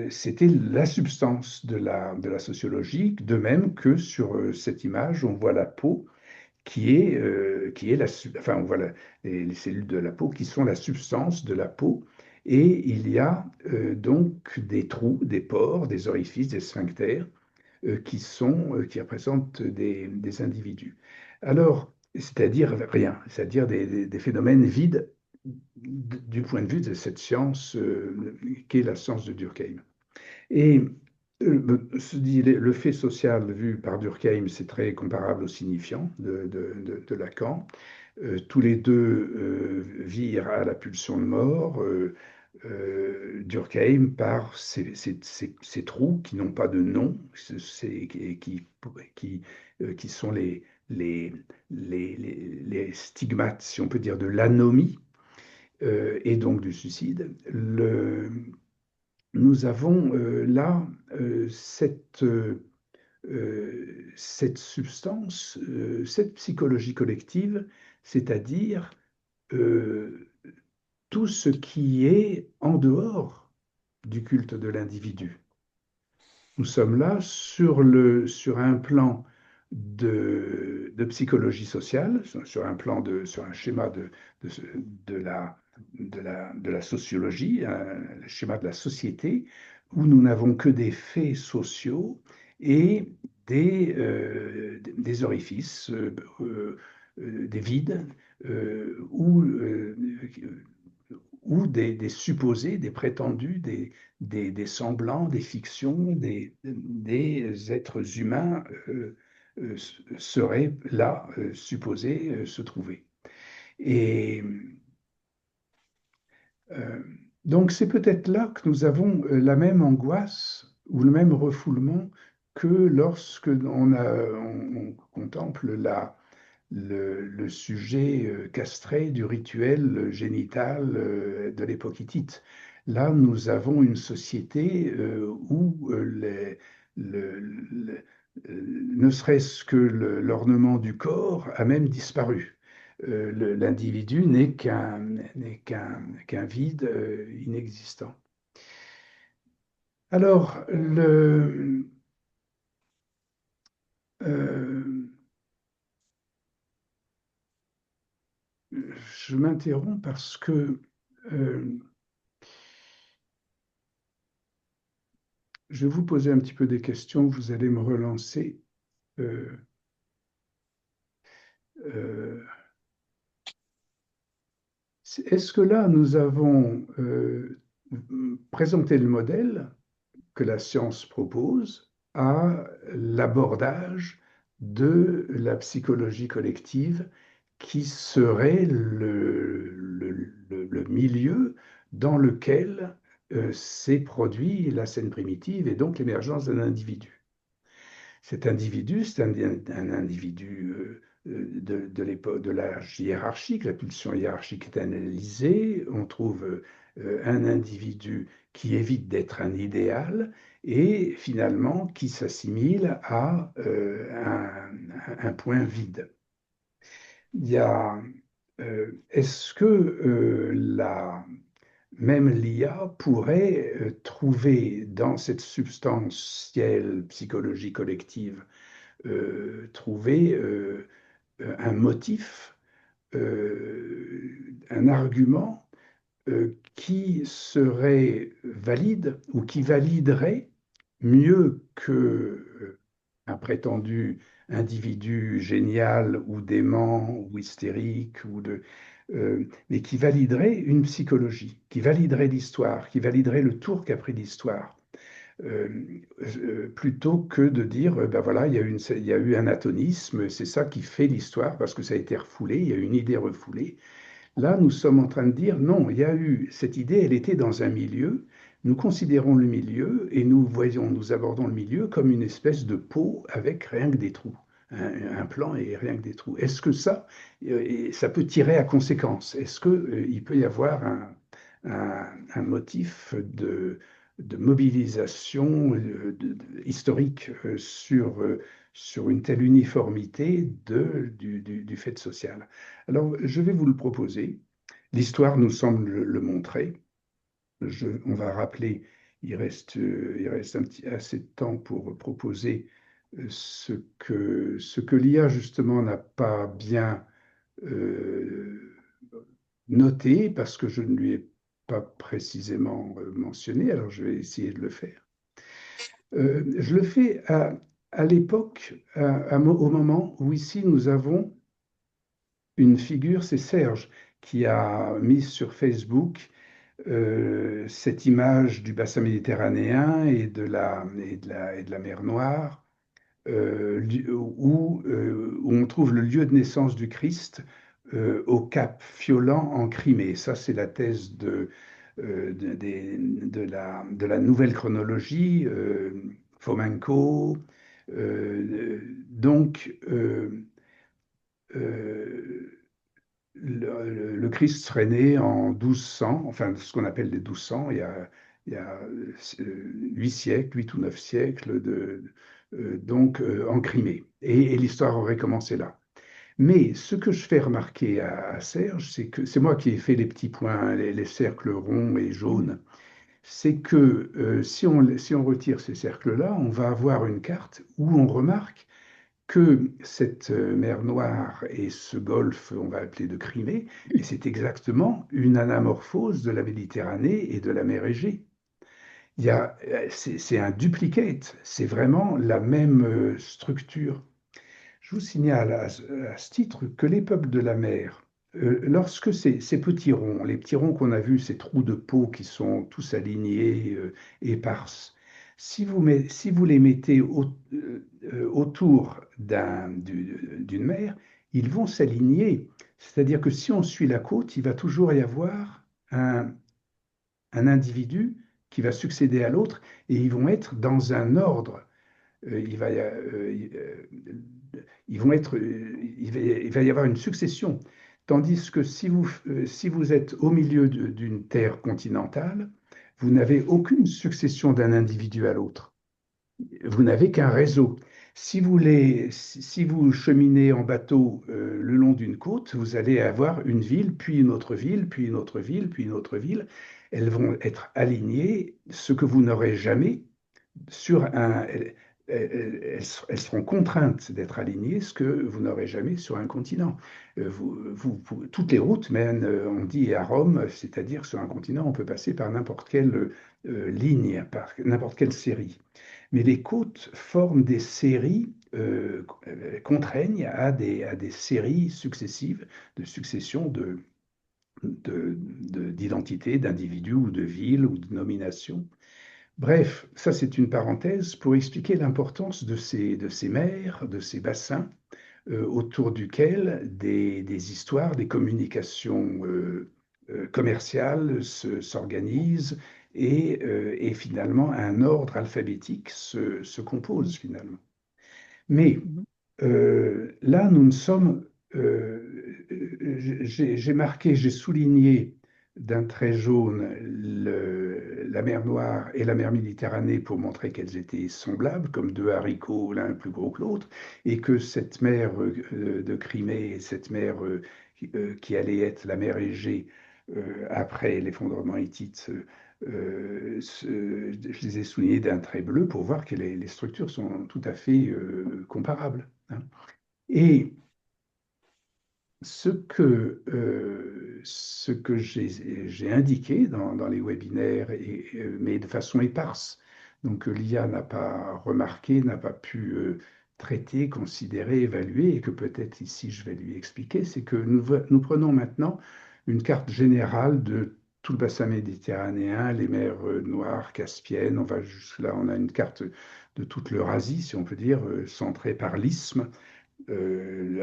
[SPEAKER 1] c'était la substance de la sociologie, de même que sur cette image, on voit la peau qui est enfin, on voit les cellules de la peau qui sont la substance de la peau. Et il y a donc des trous, des pores, des orifices, des sphincters qui représentent des individus. Alors, c'est-à-dire rien, c'est-à-dire des phénomènes vides du point de vue de cette science qui est la science de Durkheim. Et se dit, le fait social vu par Durkheim, c'est très comparable au signifiant de Lacan. Tous les deux virent à la pulsion de mort. Durkheim par ces trous qui n'ont pas de nom, qui sont les stigmates, si on peut dire, de l'anomie et donc du suicide. Nous avons là cette substance, cette psychologie collective, c'est-à-dire euh, tout ce qui est en dehors du culte de l'individu. Nous sommes là sur un plan de psychologie sociale, sur un schéma de, de la, de la sociologie, un schéma de la société, où nous n'avons que des faits sociaux et des orifices, des vides, ou des supposés, des prétendus, des semblants, des fictions, des êtres humains seraient là, supposés se trouver. Et euh, donc c'est peut-être là que nous avons la même angoisse ou le même refoulement que lorsque on contemple le sujet castré du rituel génital de l'époque hittite. Là, nous avons une société où ne serait-ce que l'ornement du corps a même disparu. L'individu n'est qu'un vide inexistant. Alors, euh, je m'interromps parce que euh, je vais vous poser un petit peu des questions, vous allez me relancer. Euh, euh, Est-ce que là, nous avons présenté le modèle que la science propose à l'abordage de la psychologie collective qui serait le milieu dans lequel s'est produit la scène primitive et donc l'émergence d'un individu. Cet individu, c'est un individu de l'époque de l'âge hiérarchique. La pulsion hiérarchique est analysée. On trouve un individu qui évite d'être un idéal et finalement qui s'assimile à un point vide. Il y a, est-ce que même l'IA pourrait trouver dans cette substantielle psychologie collective, trouver un motif, un argument qui serait valide ou qui validerait mieux que un prétendu individu génial ou dément ou hystérique mais qui validerait une psychologie, qui validerait l'histoire, qui validerait le tour qu'a pris l'histoire. Euh, Plutôt que de dire, ben voilà, il y a eu un atonisme, c'est ça qui fait l'histoire, parce que ça a été refoulé, il y a eu une idée refoulée. Là, nous sommes en train de dire non, il y a eu cette idée, elle était dans un milieu. Nous considérons le milieu et nous abordons le milieu comme une espèce de pot avec rien que des trous, un plan et rien que des trous. Est-ce que ça, et ça peut tirer à conséquence? Est-ce que, il peut y avoir un motif de mobilisation historique sur une telle uniformité du fait social? Alors, je vais vous le proposer. L'histoire nous semble le montrer. On va rappeler, il reste assez de temps pour proposer ce que l'IA, justement, n'a pas bien euh, noté, parce que je ne lui ai pas précisément mentionné, alors je vais essayer de le faire. Je le fais à l'époque, au moment où ici nous avons une figure, c'est Serge, qui a mis sur Facebook cette image du bassin méditerranéen et de la mer Noire, où on trouve le lieu de naissance du Christ au Cap Fiolan en Crimée. Ça, c'est la thèse de la nouvelle chronologie, Fomenko. Donc, euh, le Christ serait né en 1200, enfin ce qu'on appelle les 1200, il y a 8 siècles, 8 ou 9 siècles, en Crimée. Et l'histoire aurait commencé là. Mais ce que je fais remarquer à Serge, c'est que c'est moi qui ai fait les petits points, les cercles ronds et jaunes, c'est que si on retire ces cercles-là, on va avoir une carte où on remarque que cette mer Noire et ce golfe, on va appeler de Crimée, et c'est exactement une anamorphose de la Méditerranée et de la mer Égée. C'est un duplicate, c'est vraiment la même structure. Je vous signale à ce titre que les peuples de la mer, lorsque ces petits ronds, les petits ronds qu'on a vus, ces trous de peau qui sont tous alignés, épars, si vous les mettez autour d'une mer, ils vont s'aligner. C'est-à-dire que si on suit la côte, il va toujours y avoir un individu qui va succéder à l'autre et ils vont être dans un ordre. Il va, ils vont être, il va y avoir une succession. Tandis que si vous êtes au milieu d'une terre continentale, vous n'avez aucune succession d'un individu à l'autre. Vous n'avez qu'un réseau. Si vous cheminez en bateau le long d'une côte, vous allez avoir une ville, puis une autre ville, puis une autre ville, puis une autre ville. Elles vont être alignées, ce que vous n'aurez jamais sur un. Elles seront contraintes d'être alignées, ce que vous n'aurez jamais sur un continent. Toutes les routes mènent, on dit, à Rome, c'est-à-dire sur un continent, on peut passer par n'importe quelle ligne, par n'importe quelle série. Mais les côtes forment des séries, contraignent à des séries successives de succession d'identités, d'individus ou de villes ou de nominations. Bref, ça c'est une parenthèse pour expliquer l'importance de ces mers, de ces bassins, autour duquel des histoires, des communications commerciales s'organisent et finalement un ordre alphabétique se compose finalement. Mais
[SPEAKER 2] Mhm.
[SPEAKER 1] Là, nous ne sommes. J'ai marqué, j'ai souligné d'un trait jaune la mer Noire et la mer Méditerranée pour montrer qu'elles étaient semblables, comme deux haricots, l'un plus gros que l'autre, et que cette mer de Crimée, cette mer qui allait être la mer Égée après l'effondrement hittite, je les ai soulignés d'un trait bleu pour voir que les structures sont tout à fait comparables, hein. Et ce que j'ai indiqué dans les webinaires, mais de façon éparse, donc l'IA n'a pas remarqué, n'a pas pu traiter, considérer, évaluer, et que peut-être ici je vais lui expliquer, c'est que nous prenons maintenant une carte générale de tout le bassin méditerranéen, les mers Noires, Caspiennes, on va jusque là, on a une carte de toute l'Eurasie, si on peut dire, centrée par l'isthme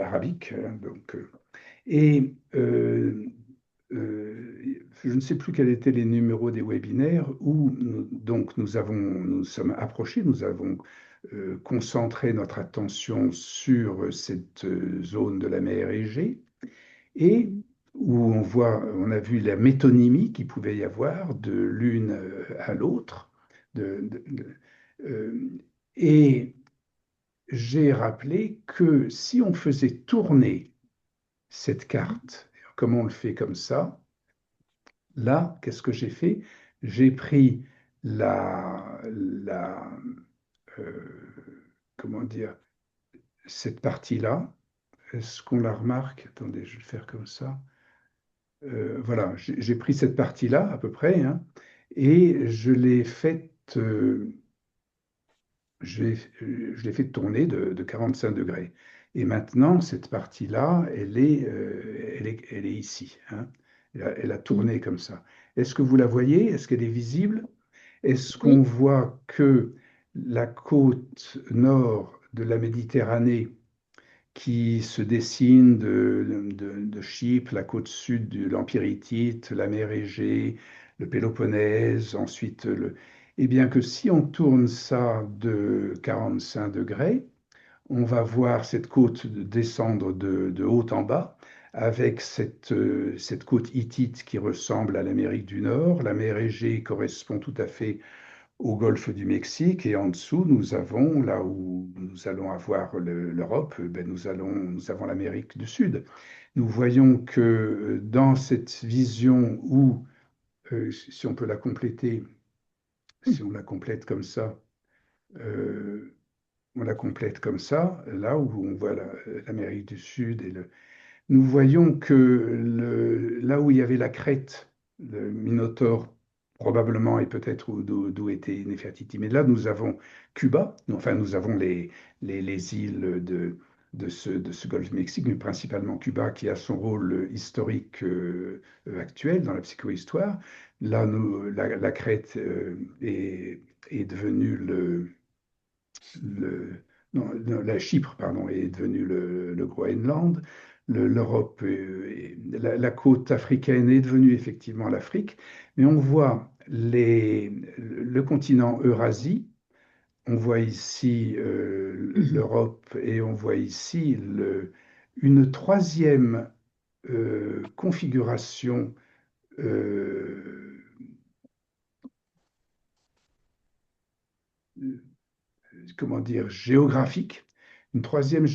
[SPEAKER 1] arabique, hein, et je ne sais plus quels étaient les numéros des webinaires où donc nous sommes approchés, nous avons concentré notre attention sur cette zone de la mer Égée et où on a vu la métonymie qu'il pouvait y avoir de l'une à l'autre. Euh, et j'ai rappelé que si on faisait tourner cette carte, comme on le fait comme ça, là, qu'est-ce que j'ai fait? J'ai pris la comment dire, cette partie-là. Est-ce qu'on la remarque? Attendez, je vais le faire comme ça. Voilà, j'ai pris cette partie-là à peu près, hein, et je l'ai fait tourner de 45 degrés. Et maintenant, cette partie-là, elle est ici, hein. Elle a
[SPEAKER 2] Oui,
[SPEAKER 1] tourné comme ça. Est-ce que vous la voyez? Est-ce qu'elle est visible? Est-ce qu'on
[SPEAKER 2] oui,
[SPEAKER 1] voit que la côte nord de la Méditerranée qui se dessine de Chypre, la côte sud de l'Empire hittite, la mer Égée, le Péloponnèse, ensuite eh bien que si on tourne ça de 45 degrés, on va voir cette côte descendre de haut en bas, avec cette côte hittite qui ressemble à l'Amérique du Nord. La mer Égée correspond tout à fait au golfe du Mexique et en dessous, nous avons, là où nous allons avoir l'Europe, ben nous avons l'Amérique du Sud. Nous voyons que dans cette vision où, si on peut la compléter, si on la complète comme ça, euh, on la complète comme ça, là où on voit l'Amérique du Sud nous voyons que là où il y avait la crête, le Minotaure, probablement, et peut-être d'où était Néfertiti, mais là nous avons Cuba, enfin nous avons les îles de ce golfe du Mexique, mais principalement Cuba qui a son rôle historique actuel dans la psychohistoire. Là, la crête est devenue non, la Chypre, pardon, est devenue le Groenland. L'Europe, la côte africaine est devenue effectivement l'Afrique, mais on voit le continent Eurasie, on voit ici l'Europe et on voit ici une troisième configuration euh, comment dire, géographique, une troisième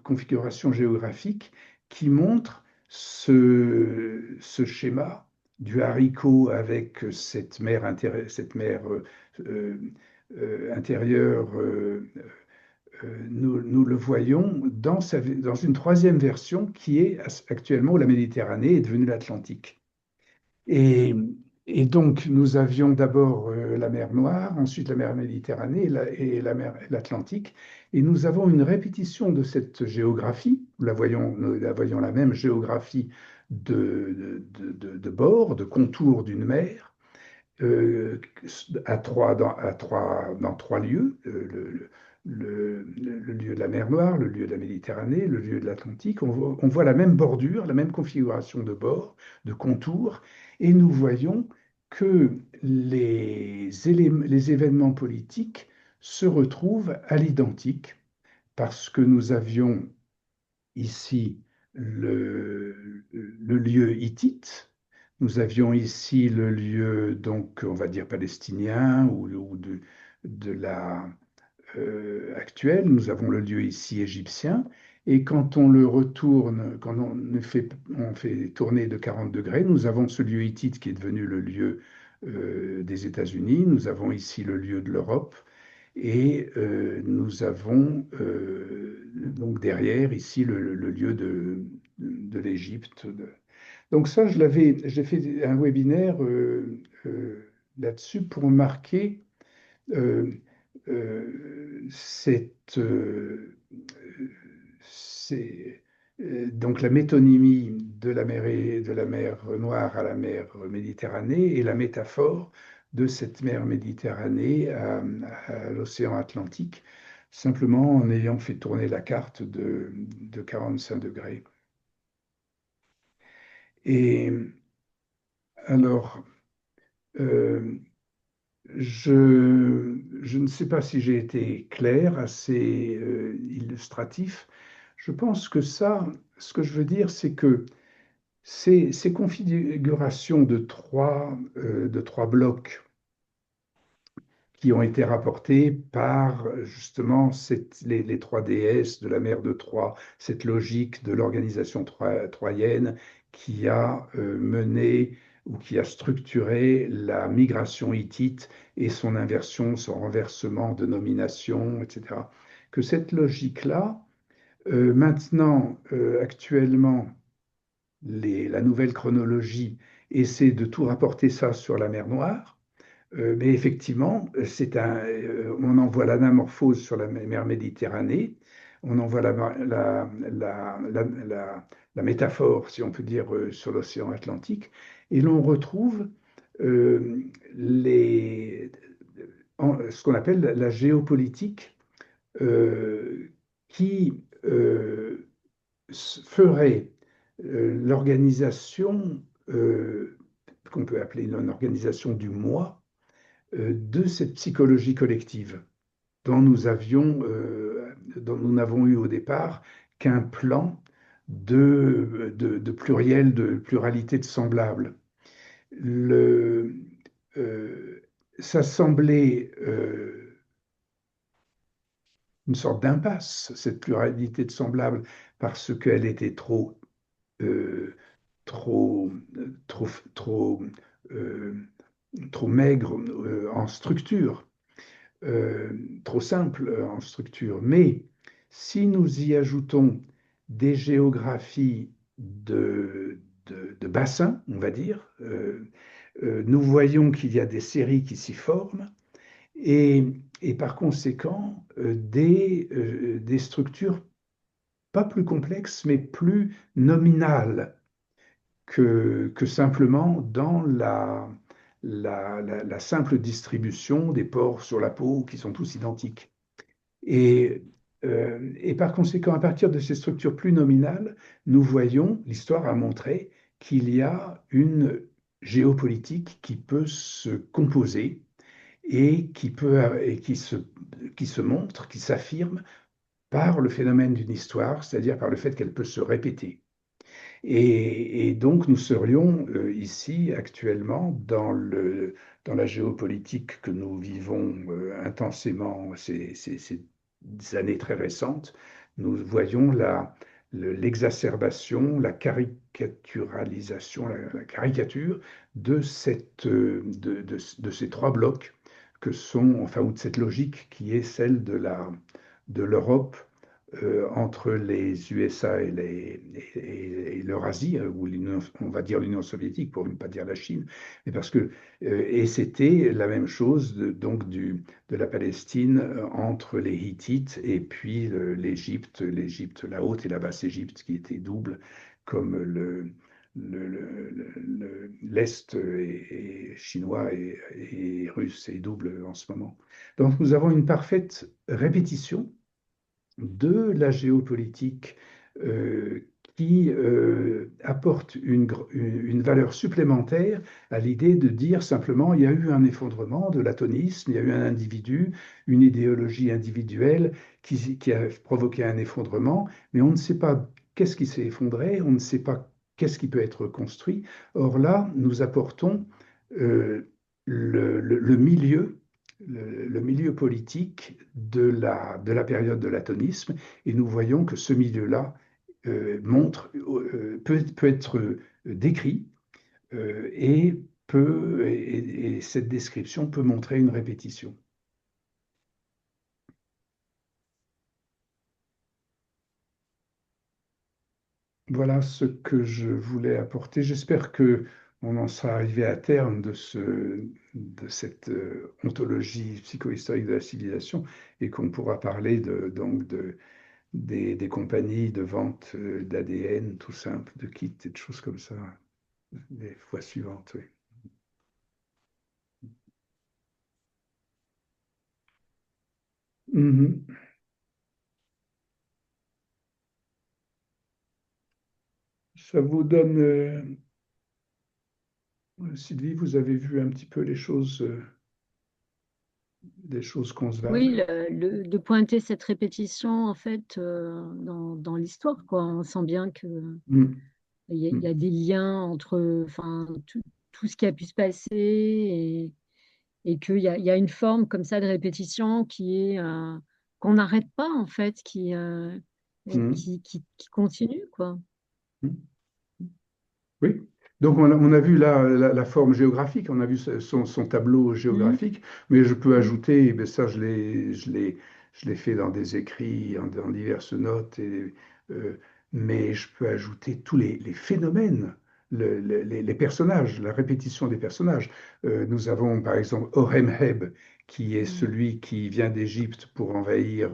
[SPEAKER 1] configuration géographique qui montre ce schéma du haricot avec cette mer euh, intérieure. Nous le voyons dans une troisième version qui est actuellement où la Méditerranée est devenue l'Atlantique. Et, et donc, nous avions d'abord la mer Noire, ensuite la mer Méditerranée et la mer l'Atlantique. Et nous avons une répétition de cette géographie. Nous la voyons la même géographie de bord, de contour d'une mer, euh, dans trois lieux, le lieu de la mer Noire, le lieu de la Méditerranée, le lieu de l'Atlantique. On voit la même bordure, la même configuration de bord, de contour, et nous voyons que les événements politiques se retrouvent à l'identique parce que nous avions ici le lieu hittite, nous avions ici le lieu, donc, on va dire palestinien ou de la actuelle, nous avons le lieu ici égyptien, et quand on le retourne, quand on fait tourner de 40 degrés, nous avons ce lieu hittite qui est devenu le lieu des États-Unis, nous avons ici le lieu de l'Europe, et nous avons donc derrière ici le lieu de l'Égypte. Donc ça, j'ai fait un webinaire là-dessus pour marquer euh, cette, c'est, donc la métonymie de la mer Noire à la mer Méditerranée et la métaphore de cette mer Méditerranée à l'océan Atlantique, simplement en ayant fait tourner la carte de 45 degrés. Et alors, euh, je ne sais pas si j'ai été clair, assez illustratif. Je pense que ça, ce que je veux dire, c'est que ces configurations de trois blocs qui ont été rapportés par justement les trois déesses de la mer de Troie, cette logique de l'organisation troyenne qui a mené ou qui a structuré la migration hittite et son inversion, son renversement de nomination, etc. Que cette logique-là, maintenant, actuellement, la nouvelle chronologie essaie de tout rapporter ça sur la mer Noire, mais effectivement, on en voit l'anamorphose sur la mer Méditerranée, on en voit la métaphore, si on peut dire, sur l'océan Atlantique, et l'on retrouve euh, ce qu'on appelle la géopolitique qui ferait l'organisation qu'on peut appeler une organisation du moi de cette psychologie collective dont nous n'avons eu au départ qu'un plan de pluriel, de pluralité de semblables. Le, euh, Ça semblait une sorte d'impasse, cette pluralité de semblables, parce qu'elle était euh, trop, trop, trop, euh, trop maigre en structure, euh, trop simple en structure. Mais si nous y ajoutons des géographies de bassin, on va dire, nous voyons qu'il y a des séries qui s'y forment et, et par conséquent des structures pas plus complexes, mais plus nominales que simplement dans la simple distribution des pores sur la peau qui sont tous identiques. Et, et par conséquent, à partir de ces structures plus nominales, nous voyons, l'histoire a montré qu'il y a une géopolitique qui peut se composer et qui se montre, qui s'affirme par le phénomène d'une histoire, c'est-à-dire par le fait qu'elle peut se répéter. Et donc, nous serions ici actuellement dans la géopolitique que nous vivons intensément ces années très récentes. Nous voyons l'exacerbation, la caricaturalisation, la caricature de, de ces trois blocs que sont, enfin, ou de cette logique qui est celle de l'Europe entre les USA et l'Eurasie, ou on va dire l'Union soviétique pour ne pas dire la Chine, mais parce que, et c'était la même chose donc de la Palestine entre les Hittites et puis l'Égypte, la haute et la basse Égypte qui étaient doubles comme l'Est chinois et russe est double en ce moment. Donc nous avons une parfaite répétition de la géopolitique qui apporte une valeur supplémentaire à l'idée de dire simplement il y a eu un effondrement de l'atonisme, il y a eu un individu, une idéologie individuelle qui a provoqué un effondrement, mais on ne sait pas qu'est-ce qui s'est effondré, on ne sait pas qu'est-ce qui peut être construit. Or là, nous apportons le milieu, le milieu politique de la période de l'atonisme, et nous voyons que ce milieu-là peut être décrit et et cette description peut montrer une répétition. Voilà ce que je voulais apporter. J'espère que on en sera arrivé à terme de cette ontologie psychohistorique de la civilisation et qu'on pourra parler des compagnies de vente d'ADN tout simple, de kits et de choses comme ça, les fois suivantes. Oui. Mhm. Ça vous donne, Sylvie, vous avez vu un petit peu les choses, des choses
[SPEAKER 2] Oui,
[SPEAKER 1] concevables.
[SPEAKER 2] de pointer cette répétition en fait dans l'histoire, quoi. On sent bien que
[SPEAKER 1] Mm.
[SPEAKER 2] il y a
[SPEAKER 1] Mm.
[SPEAKER 2] des liens entre, enfin, tout ce qui a pu se passer et il y a une forme comme ça de répétition qui est qu'on n'arrête pas en fait,
[SPEAKER 1] Mm.
[SPEAKER 2] qui continue, quoi.
[SPEAKER 1] Mm. Oui. Donc on a vu là la forme géographique, on a vu son tableau
[SPEAKER 2] Mm,
[SPEAKER 1] géographique, mais je peux
[SPEAKER 2] mm,
[SPEAKER 1] ajouter, ben ça je l'ai fait dans des écrits, dans diverses notes, euh, mais je peux ajouter tous les phénomènes, les personnages, la répétition des personnages. Nous avons par exemple Horemheb, qui est
[SPEAKER 2] mm,
[SPEAKER 1] celui qui vient d'Égypte pour envahir,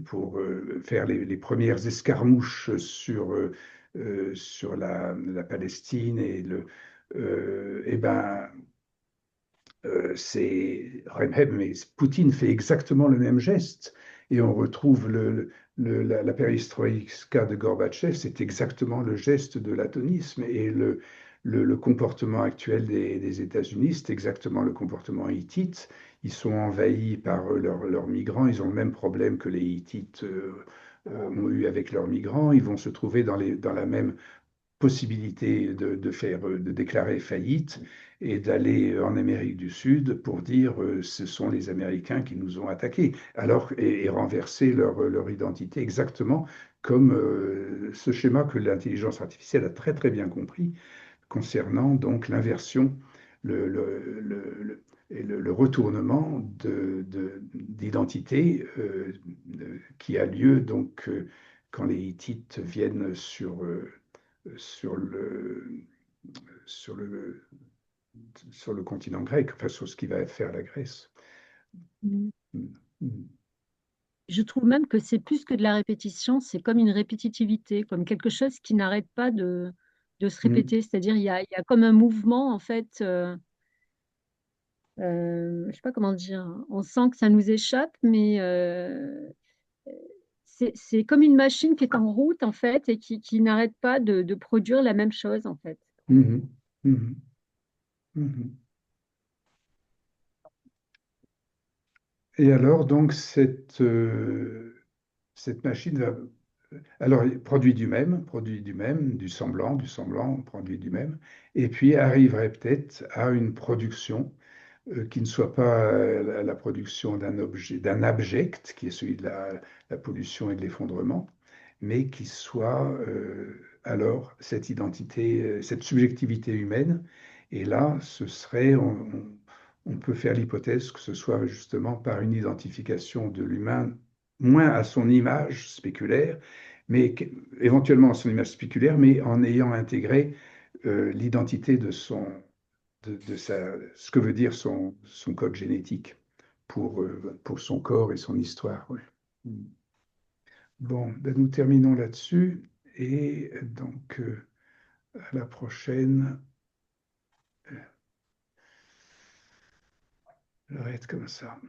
[SPEAKER 1] pour faire les premières escarmouches sur la Palestine et ben c'est Horemheb, mais Poutine fait exactement le même geste. Et on retrouve la perestroïka de Gorbatchev, c'est exactement le geste de l'atonisme. Et le comportement actuel des États-Unis, c'est exactement le comportement hittite. Ils sont envahis par leurs migrants, ils ont le même problème que les Hittites ont eu avec leurs migrants. Ils vont se trouver dans la même possibilité de déclarer faillite et d'aller en Amérique du Sud pour dire ce sont les Américains qui nous ont attaqués, alors et renverser leur identité exactement comme ce schéma que l'intelligence artificielle a très très bien compris concernant donc l'inversion, le retournement d'identité qui a lieu donc quand les Hittites viennent sur sur le, sur le continent grec, enfin sur ce qui va faire la Grèce.
[SPEAKER 2] mm.
[SPEAKER 1] Mm.
[SPEAKER 2] Je trouve même que c'est plus que de la répétition, c'est comme une répétitivité, comme quelque chose qui n'arrête pas de se
[SPEAKER 1] Mm.
[SPEAKER 2] répéter. C'est-à-dire, il y a comme un mouvement, en fait, je sais pas comment dire, on sent que ça nous échappe, mais c'est comme une machine qui est en route, en fait, et qui n'arrête pas de produire la même chose, en fait.
[SPEAKER 1] Mhm. Mhm. Mhm. Et alors, donc, cette machine va, alors, produit du même, du semblant, produit du même, et puis arriverait peut-être à une production qui ne soit pas la production d'un objet, d'un abject, qui est celui de la pollution et de l'effondrement, mais qui soit alors cette identité, cette subjectivité humaine. Et là, ce serait, on peut faire l'hypothèse que ce soit justement par une identification de l'humain, moins à son image spéculaire, mais éventuellement à son image spéculaire, mais en ayant intégré l'identité ce que veut dire son code génétique pour son corps et son histoire. Ouais. Bon, ben nous terminons là-dessus et donc à la prochaine. J'arrête comme ça.